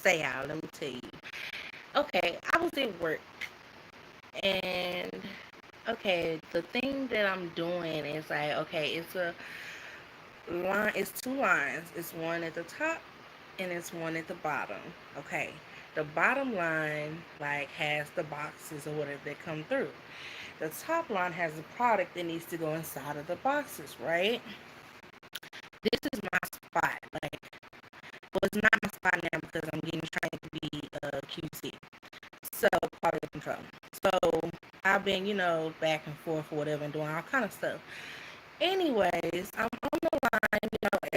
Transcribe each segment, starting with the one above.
say, y'all, let me tell you. Okay, I was at work, and okay, the thing that I'm doing is like, okay, it's a line, it's two lines. It's one at the top and it's one at the bottom. Okay, the bottom line like has the boxes or whatever that come through. The top line has the product that needs to go inside of the boxes, right? This is my spot. Like, well, it's not my spot now because I'm getting trained to be a QC. So, quality control. So, I've been, back and forth or whatever and doing all kind of stuff. Anyways, I'm on the line,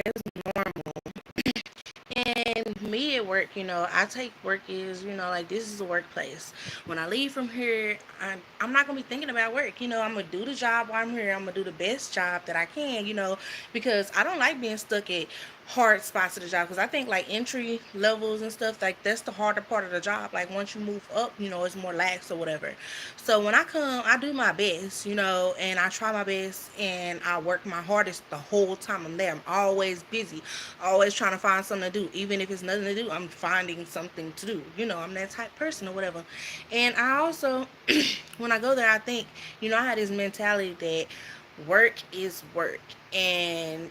as normal. And me at work, I take work as, like this is a workplace. When I leave from here, I'm not going to be thinking about work. I'm going to do the job while I'm here. I'm going to do the best job that I can, because I don't like being stuck at hard spots of the job. Because I think like entry levels and stuff, like that's the harder part of the job. Like once you move up, it's more lax or whatever. So when I come, I do my best, and I try my best and I work my hardest the whole time I'm there. I'm always busy, always trying to find something to do. Even if it's nothing to do, I'm finding something to do. I'm that type of person or whatever. And I also, when I go there, I think, I had this mentality that work is work. And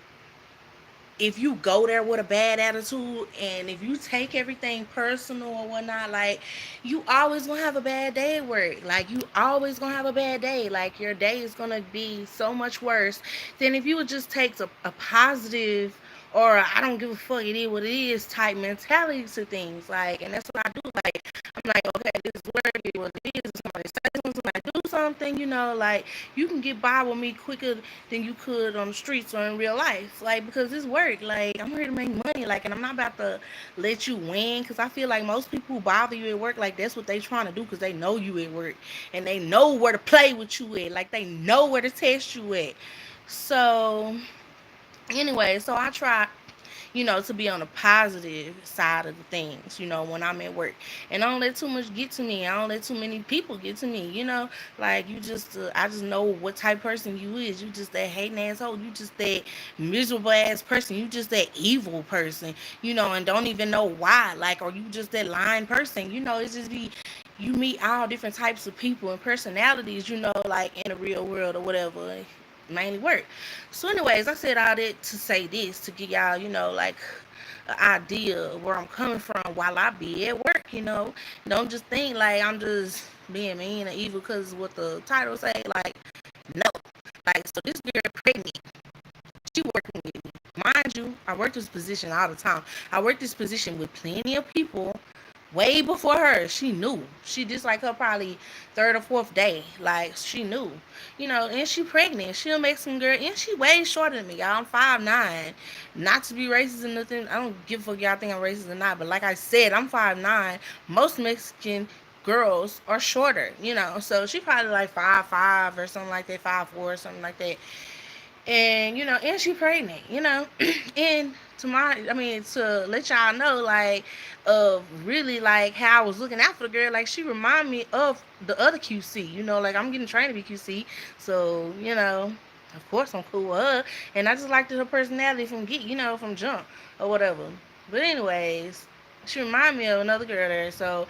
if you go there with a bad attitude and if you take everything personal or whatnot, like you always gonna have a bad day at work. Like you always gonna have a bad day. Like your day is gonna be so much worse than if you would just take a positive or I don't give a fuck, it is what it is type mentality to things. Like, and that's what I do. Like, I'm like, okay, this is work, it is what it is. Somebody say something, somebody do something, like you can get by with me quicker than you could on the streets or in real life. Like, because it's work. Like, I'm here to make money. Like, and I'm not about to let you win. Because I feel like most people who bother you at work, like, that's what they trying to do because they know you at work. And they know where to play with you at. Like, they know where to test you at. So, anyway, so I try to be on the positive side of the things, when I'm at work. And I don't let too much get to me. I don't let too many people get to me, Like, I just know what type of person you is. You just that hating asshole. You just that miserable ass person. You just that evil person, and don't even know why. Like, or you just that lying person, it's just be, you meet all different types of people and personalities, like in the real world or whatever, mainly work. So, anyways, I said all that to say this to give y'all, like an idea of where I'm coming from while I be at work. Don't just think like I'm just being mean or evil because what the title say. Like, no, like so this girl pregnant. She working with me, mind you. I work this position all the time. I work this position with plenty of people way before her. She knew. She just like her probably third or fourth day. Like she knew. And she pregnant. She a Mexican girl and she way shorter than me, y'all. I'm 5'9". Not to be racist or nothing. I don't give a fuck y'all think I'm racist or not. But like I said, I'm 5'9". Most Mexican girls are shorter. So she probably like 5'5" or something like that, 5'4" or something like that. And and she pregnant. And to let y'all know, like, of really like how I was looking out for the girl. Like, she remind me of the other QC. Like I'm getting trained to be QC, so of course I'm cool with her, and I just liked her personality from from jump or whatever. But anyways, she remind me of another girl there, so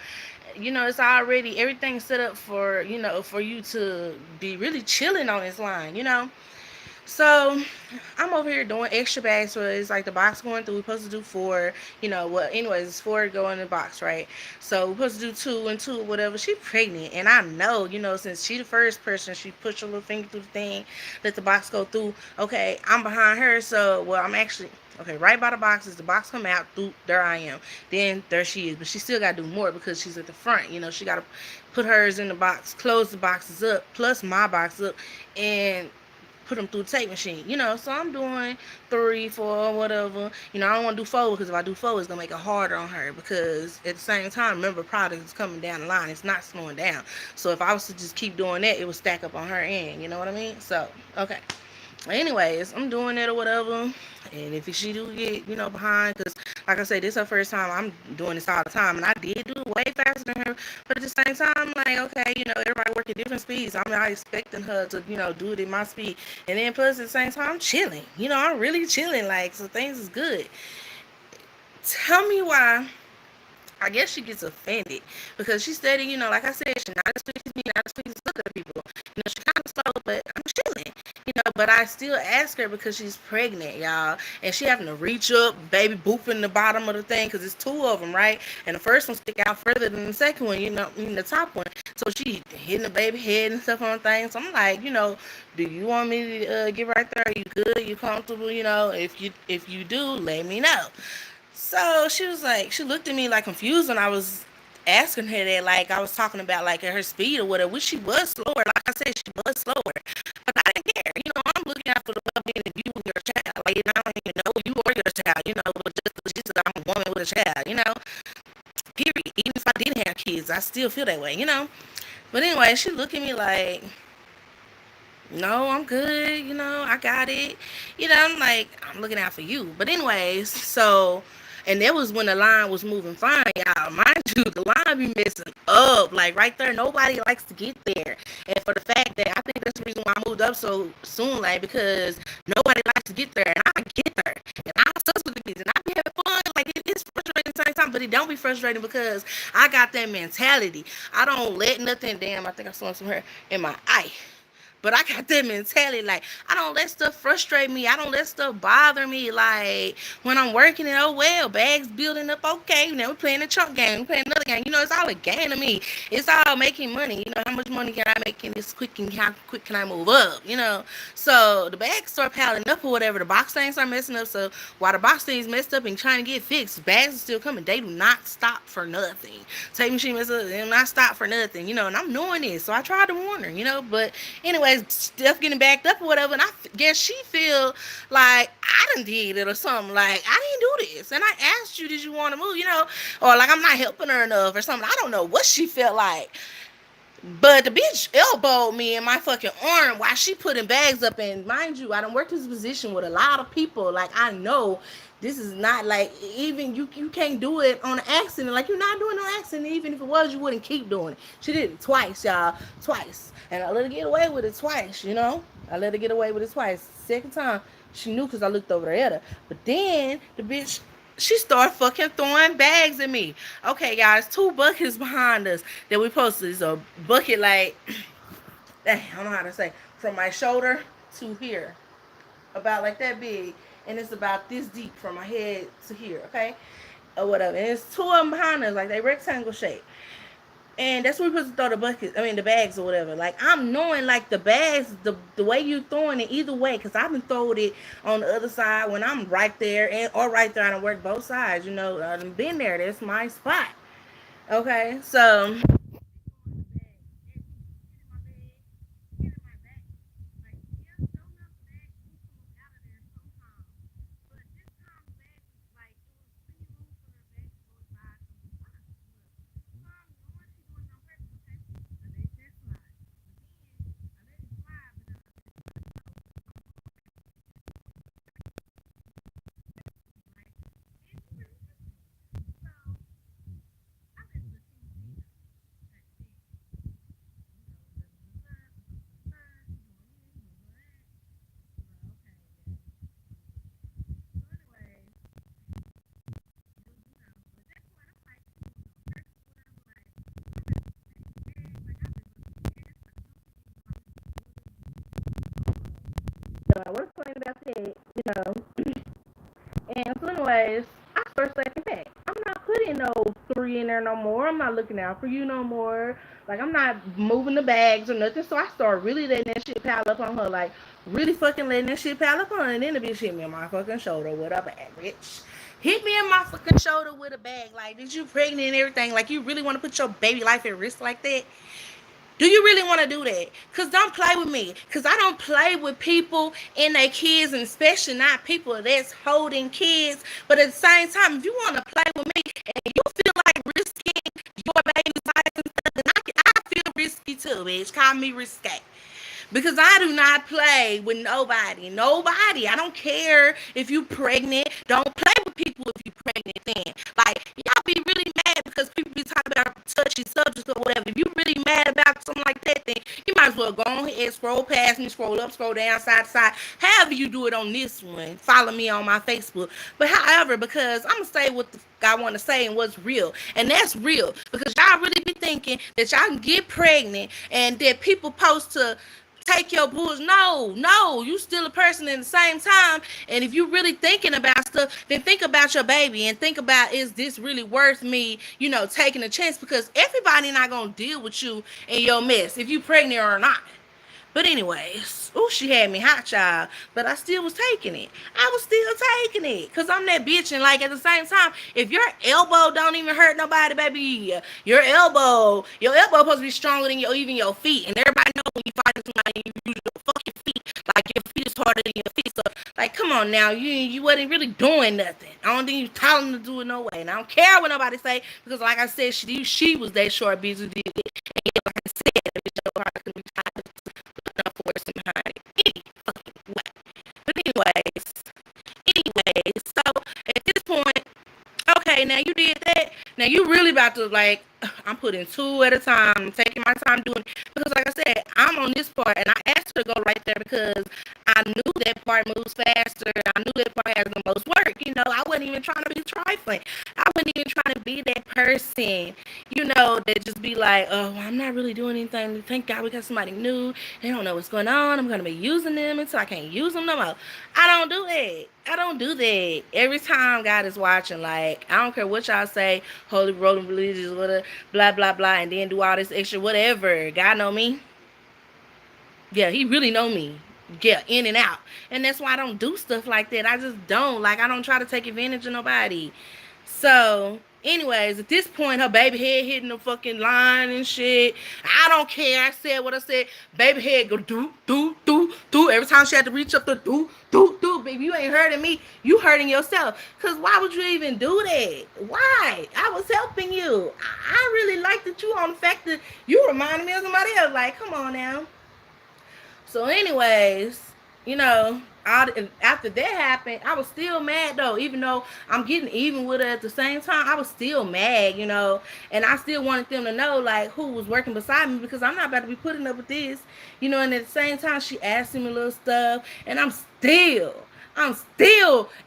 it's already everything set up for for you to be really chilling on this line. So I'm over here doing extra bags. So it's like the box going through. We're supposed to do four. Well, anyways, it's four go in the box, right? So we're supposed to do two and two, whatever. She pregnant, and I know, since she the first person, she pushed her little finger through the thing, let the box go through. Okay, I'm behind her, so well, I'm actually. Okay, right by the boxes, the box come out, through there I am. Then there she is, but she still gotta do more because she's at the front. She gotta put hers in the box, close the boxes up, plus my box up, and put them through the tape machine. So I'm doing 3, 4, whatever. I don't want to do 4 because if I do 4, it's gonna make it harder on her. Because at the same time, remember, product is coming down the line; it's not slowing down. So if I was to just keep doing that, it would stack up on her end. You know what I mean? So okay. Anyways, I'm doing it or whatever. And if she do get, behind, because like I said, this is her first time. I'm doing this all the time. And I did do it way faster than her. But at the same time, like, okay, everybody work at different speeds. I'm not expecting her to, do it at my speed. And then plus at the same time, I'm chilling. I'm really chilling. Like, so things is good. Tell me why I guess she gets offended because she steady, like I said, she's not as quick as me, not as quick as other people. She kind of slow, but I'm chilling. But I still ask her because she's pregnant, y'all, and she having to reach up, baby, booping the bottom of the thing because it's two of them, right? And the first one stick out further than the second one, the top one. So she hitting the baby head and stuff on things. So I'm like, do you want me to get right there? Are you good? You comfortable? If you do, let me know. So she was like, she looked at me like confused when I was asking her that, like I was talking about like her speed or whatever, which she was slower. Like I said, she was slower, but I didn't care. I'm looking out for the well-being of you and your child. Like, I don't even know you or your child. But just because she's I'm a woman with a child. Period. Even if I didn't have kids, I still feel that way. But anyway, she looked at me like, no, I'm good, I got it. I'm like, I'm looking out for you. But anyways, and that was when the line was moving fine, y'all. Mind you, the line be messing up. Like right there, nobody likes to get there. And for the fact that I think that's the reason why I moved up so soon, like because nobody likes to get there. And I get there. And I suss with the kids and I be having fun. Like it's frustrating at the same time, but it don't be frustrating because I got that mentality. I don't let nothing, damn, I think I saw some hair in my eye. But I got that mentality, like, I don't let stuff frustrate me. I don't let stuff bother me. Like, when I'm working and, oh, well, bags building up, okay. We're playing a chunk game. We're playing another game. It's all a game to me. It's all making money. How much money can I make in this quick and how quick can I move up. So the bags start piling up or whatever. The box things start messing up. So while the box things messed up and trying to get fixed, bags are still coming. They do not stop for nothing. Tape machine mess up. They do not stop for nothing. And I'm knowing this. So I tried to warn her. But anyways, stuff getting backed up or whatever, and I guess she feel like I done did it or something. Like I didn't do this, and I asked you, did you want to move? Or like I'm not helping her enough or something. I don't know what she felt like. But the bitch elbowed me in my fucking arm while she putting bags up. And mind you, I done worked this position with a lot of people. Like I know this is not like even you can't do it on an accident. Like you're not doing it on an accident. Even if it was, you wouldn't keep doing it. She did it twice, y'all. Twice. And I let her get away with it twice. I let her get away with it twice. Second time, she knew because I looked over at her. But then the bitch, she started fucking throwing bags at me. Okay, guys, 2 buckets behind us that we posted. It's a bucket like, I don't know how to say, from my shoulder to here. About like that big. And it's about this deep from my head to here, okay? Or whatever. And it's 2 of them behind us, like they rectangle shape. And that's where we're supposed to throw the bags or whatever. Like, I'm knowing, like, the bags, the way you throwing it, either way, because I've been throwing it on the other side when I'm right there, or right there, I done work both sides, I've been there. That's my spot. Okay, so I was playing about that. And so anyways, I start stepping back. I'm not putting no 3 in there no more. I'm not looking out for you no more. Like I'm not moving the bags or nothing. So I start really letting that shit pile up on her. Like really fucking letting that shit pile up on her. And then the bitch hit me on my fucking shoulder with a bag, bitch. Hit me in my fucking shoulder with a bag. Like, did you pregnant and everything? Like, you really want to put your baby life at risk like that? Do you really want to do that? Because don't play with me. Because I don't play with people and their kids, and especially not people that's holding kids. But at the same time, if you want to play with me and you feel like risking your baby's life and stuff, then I feel risky too, bitch. Call me risque. Because I do not play with nobody. Nobody. I don't care if you pregnant. Don't play with people if you pregnant then. Like, y'all be really mad because people be talking about touchy subjects or whatever. If you really mad about something like that, then you might as as well go ahead, scroll past me, scroll up, scroll down, side to side. However you do it on this one, follow me on my Facebook. But however, because I'm gonna say what I want to say and what's real, and that's real because y'all really be thinking that y'all can get pregnant and that people post to take your bulls. No, no, you still a person in the same time. And if you really thinking about stuff, then think about your baby and think about, is this really worth me, taking a chance? Because everybody not gonna deal with you in your mess if you pregnant or not. But anyways, oh, she had me hot, child. But I still was taking it. I was still taking it. Because I'm that bitch. And, like, at the same time, if your elbow don't even hurt nobody, baby, your elbow supposed to be stronger than even your feet. And everybody knows when you fight somebody, you use your fucking feet. Like, your feet is harder than your feet. So, like, come on now. You wasn't really doing nothing. I don't think you taught them to do it no way. And I don't care what nobody say. Because, like I said, she was that short bitch who did it. And, like I said, bitch, your heart could be tied force behind it. Anyway. But anyways, so at this point, okay, now you did that. Now you really about to, like, I'm putting two at a time. I'm taking my time doing it. Because like I said, I'm on this part and I asked her to go right there because I knew that part moves faster. I knew that part has the most work. I wasn't even trying to be trifling. I wasn't even trying to be that person, that just be like, oh, I'm not really doing anything. Thank God we got somebody new. They don't know what's going on. I'm going to be using them until I can't use them no more. I don't do that. I don't do that. Every time God is watching, like, I don't care what y'all say, holy, rolling religious, whatever, blah, blah, blah, and then do all this extra whatever. God know me. Yeah, he really know me. Yeah, in and out. And that's why I don't do stuff like that. I just don't. Like, I don't try to take advantage of nobody. So, anyways, at this point, her baby head hitting the fucking line and shit. I don't care. I said what I said. Baby head go do, do, do, do. Every time she had to reach up to do, do, do. Baby, you ain't hurting me. You hurting yourself. Because why would you even do that? Why? I was helping you. I really liked that you on the fact that you reminded me of somebody else. Like, come on now. So, anyways, after that happened, I was still mad though. Even though I'm getting even with her at the same time, I was still mad, and I still wanted them to know, like, who was working beside me because I'm not about to be putting up with this, and at the same time, she asked me a little stuff, and I'm still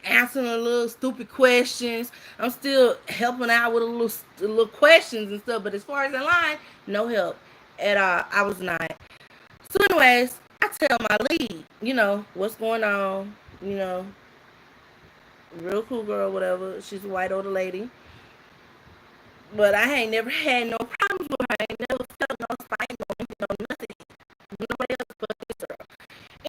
answering a little stupid questions. I'm still helping out with a little questions and stuff. But as far as in line, no help at all. I was not. So, anyways, I tell my lead, what's going on, real cool girl, whatever. She's a white older lady. But I ain't never had no problems with her. I ain't never felt no spite, nothing. Nobody else but this girl.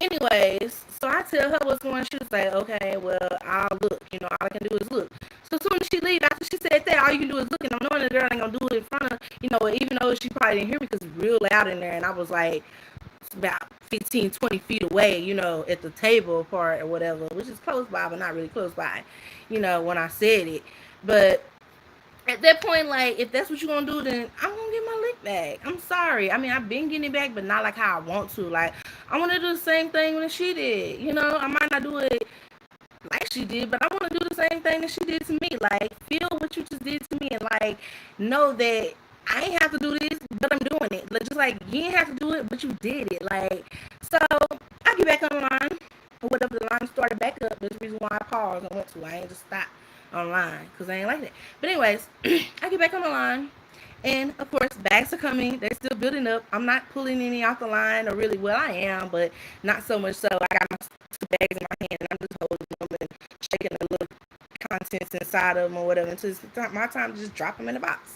Anyways, so I tell her what's going on. She was like, okay, well, I'll look. All I can do is look. So as soon as she leave, after she said that, all you can do is look. And I'm knowing the girl ain't going to do it in front of, even though she probably didn't hear me because it's real loud in there. And I was like, about 15, 20 feet away, at the table part or whatever, which is close by, but not really close by, when I said it. But at that point, like, if that's what you're going to do, then I'm going to get my lick back. I'm sorry. I mean, I've been getting it back, but not like how I want to. Like, I want to do the same thing when she did. I might not do it like she did, but I want to do the same thing that she did to me. Like, feel what you just did to me and, like, know that I ain't have to do this, but I'm doing it. Like, just like, you didn't have to do it, but you did it. Like, so I get back on the line, or whatever, the line started back up. That's the reason why I paused and went to. I ain't just stopped online, because I ain't like that. But anyways, I get back on the line, and of course, bags are coming. They're still building up. I'm not pulling any off the line, or really, well, I am, but not so much so. I got my 2 bags in my hand, and I'm just holding them and shaking the little contents inside of them or whatever until it's my time to just drop them in the box.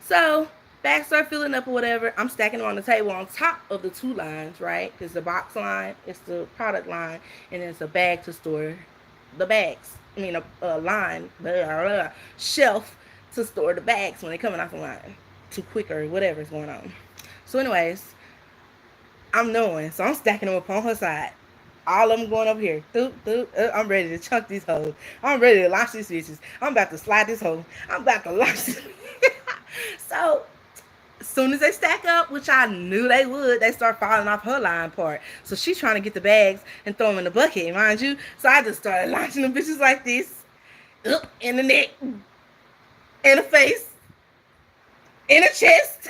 So, bags start filling up or whatever. I'm stacking them on the table on top of the 2 lines, right? Because the box line, it's the product line, and then it's a bag to store the bags. I mean, a line, shelf to store the bags when they're coming off the line. Too quick or whatever is going on. So, anyways, I'm knowing. So, I'm stacking them up on her side. All of them going up here. I'm ready to chunk these hoes. I'm ready to launch these bitches. I'm about to slide this hoe. I'm about to launch this. So, as soon as they stack up, which I knew they would, they start falling off her line part. So, she's trying to get the bags and throw them in the bucket, mind you. So, I just started launching them bitches like this. Up in the neck. In the face. In the chest.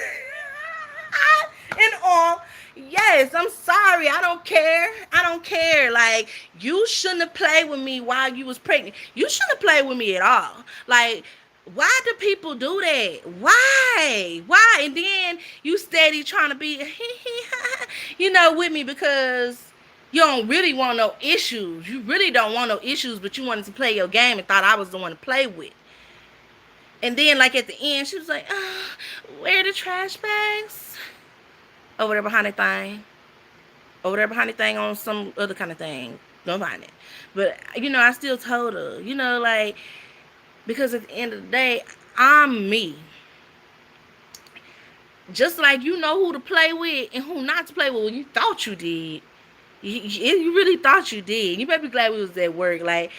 In the arm. Yes, I'm sorry. I don't care. I don't care. Like, you shouldn't have played with me while you was pregnant. You shouldn't have played with me at all. Like, why do people do that? Why? Why? And then you steady trying to be, with me because you don't really want no issues. You really don't want no issues, but you wanted to play your game and thought I was the one to play with. And then, like, at the end, she was like, where are the trash bags? Over there behind the thing. Over there behind the thing on some other kind of thing. Don't find it. But, I still told her, like, because at the end of the day, I'm me. Just like you know who to play with and who not to play with when you thought you did. You really thought you did. You better be glad we was at work. Like,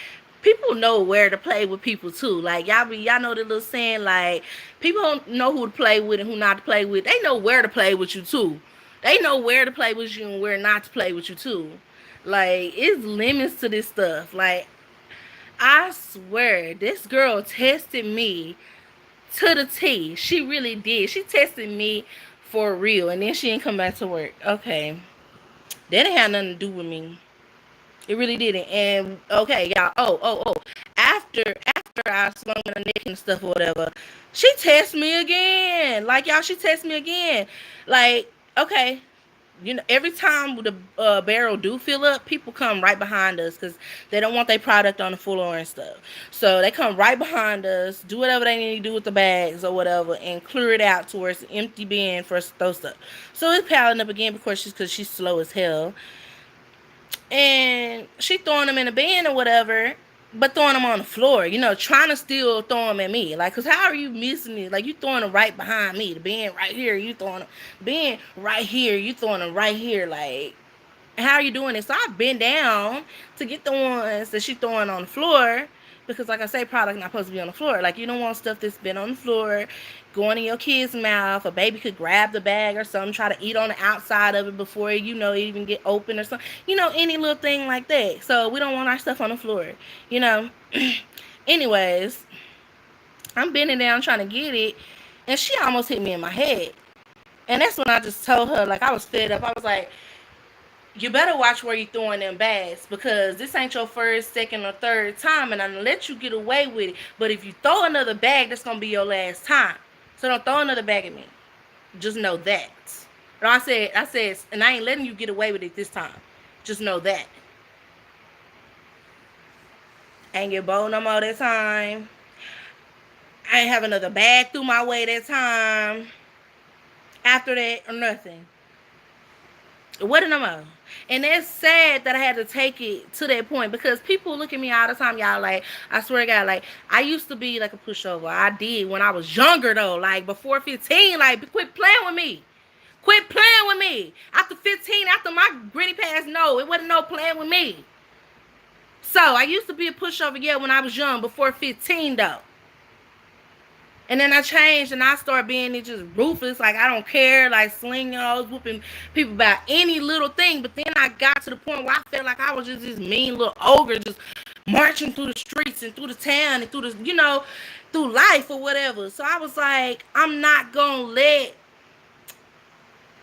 people know where to play with people too. Like, y'all know the little saying, like, people don't know who to play with and who not to play with. They know where to play with you too. They know where to play with you and where not to play with you too. Like, it's limits to this stuff. Like, I swear, this girl tested me to the T. She really did. She tested me for real. And then she didn't come back to work. Okay. That didn't have nothing to do with me. It really didn't. And okay, y'all. Oh. After I swung in her neck and stuff or whatever, she texted me again. Like, y'all, she texted me again. Like, okay, every time the barrel do fill up, people come right behind us because they don't want their product on the floor and stuff. So they come right behind us, do whatever they need to do with the bags or whatever, and clear it out towards the empty bin for us to throw stuff. So it's piling up again because she's slow as hell, and she throwing them in the bin or whatever, but throwing them on the floor, trying to still throw them at me. Like, because how are you missing it? Like, you throwing them right behind me. The bin right here, you throwing them. Bin right here, you throwing them right here. Like, how are you doing it? So I bend down to get the ones that she throwing on the floor. Because, like I say, product not supposed to be on the floor. Like, you don't want stuff that's been on the floor going in your kid's mouth. A baby could grab the bag or something, try to eat on the outside of it before, it even get open or something. Any little thing like that. So we don't want our stuff on the floor, Anyways, I'm bending down trying to get it, and she almost hit me in my head. And that's when I just told her, like, I was fed up. I was like, you better watch where you throwing them bags, because this ain't your first, second, or third time, and I'm gonna let you get away with it. But if you throw another bag, that's gonna be your last time. So don't throw another bag at me. Just know that. And I said, and I ain't letting you get away with it this time. Just know that. I ain't get bold no more that time. I ain't have another bag through my way that time. After that, or nothing. What no more. And it's sad that I had to take it to that point, because people look at me all the time, y'all. Like, I swear to God, like, I used to be like a pushover. I did when I was younger, though. Like, before 15, like, quit playing with me. Quit playing with me. After 15, after my granny passed, no, it wasn't no playing with me. So, I used to be a pushover, yeah, when I was young, before 15, though. And then I changed, and I started being just ruthless. Like, I don't care. Like, slinging, I was whooping people about any little thing. But then I got to the point where I felt like I was just this mean little ogre, just marching through the streets and through the town and through the, through life or whatever. So I was like, I'm not going to let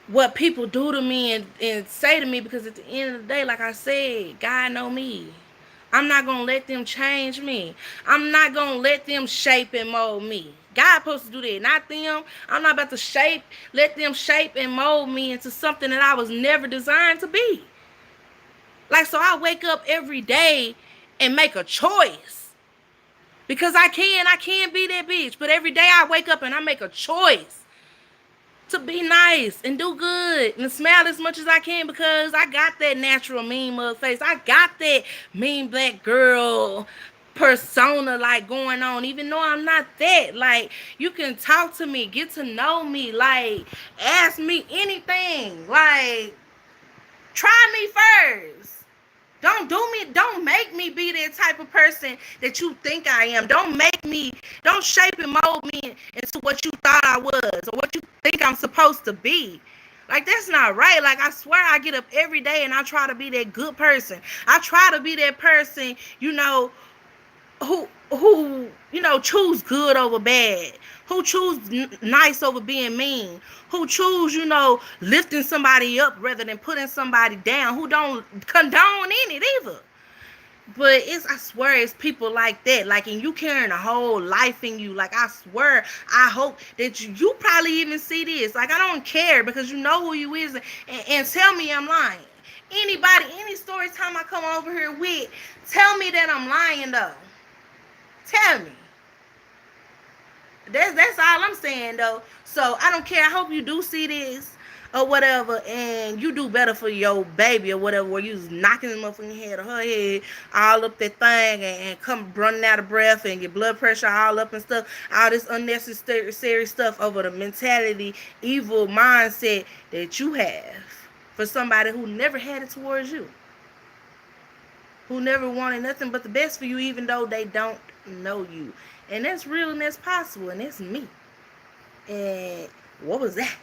what people do to me and say to me, because at the end of the day, like I said, God know me. I'm not going to let them change me. I'm not going to let them shape and mold me. God supposed to do that, not them. I'm not about to let them shape and mold me into something that I was never designed to be. Like, so I wake up every day and make a choice. Because I can be that bitch. But every day I wake up and I make a choice to be nice and do good and smile as much as I can, because I got that natural mean mug face. I got that mean black girl persona, like, going on, even though I'm not that. Like, you can talk to me, get to know me, like, ask me anything, like, try me first. Don't make me be that type of person that you think I am. Don't shape and mold me into what you thought I was or what you think I'm supposed to be. Like, that's not right. Like, I swear I get up every day and I try to be that good person. I try to be that person, who choose good over bad, who choose nice over being mean, who choose lifting somebody up rather than putting somebody down, who don't condone in it either. But I swear, it's people like that. Like, and you carrying a whole life in you. Like, I swear, I hope that you probably even see this. Like, I don't care because you know who you is, and tell me I'm lying. Anybody, any story time I come over here with, tell me that I'm lying though. Tell me. That's all I'm saying though. So I don't care. I hope you do see this or whatever, and you do better for your baby or whatever, where you was knocking them up in your head or her head all up that thing, and come running out of breath and your blood pressure all up and stuff, all this unnecessary stuff over the mentality, evil mindset that you have for somebody who never had it towards you, who never wanted nothing but the best for you, even though they don't know you. And that's real and that's possible, and that's me. And what was that?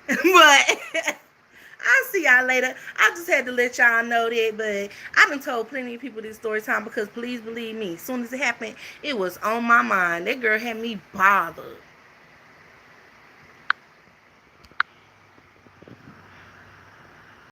But I'll see y'all later. I just had to let y'all know that. But I've been told plenty of people this story time because please believe me, as soon as it happened, it was on my mind. That girl had me bothered.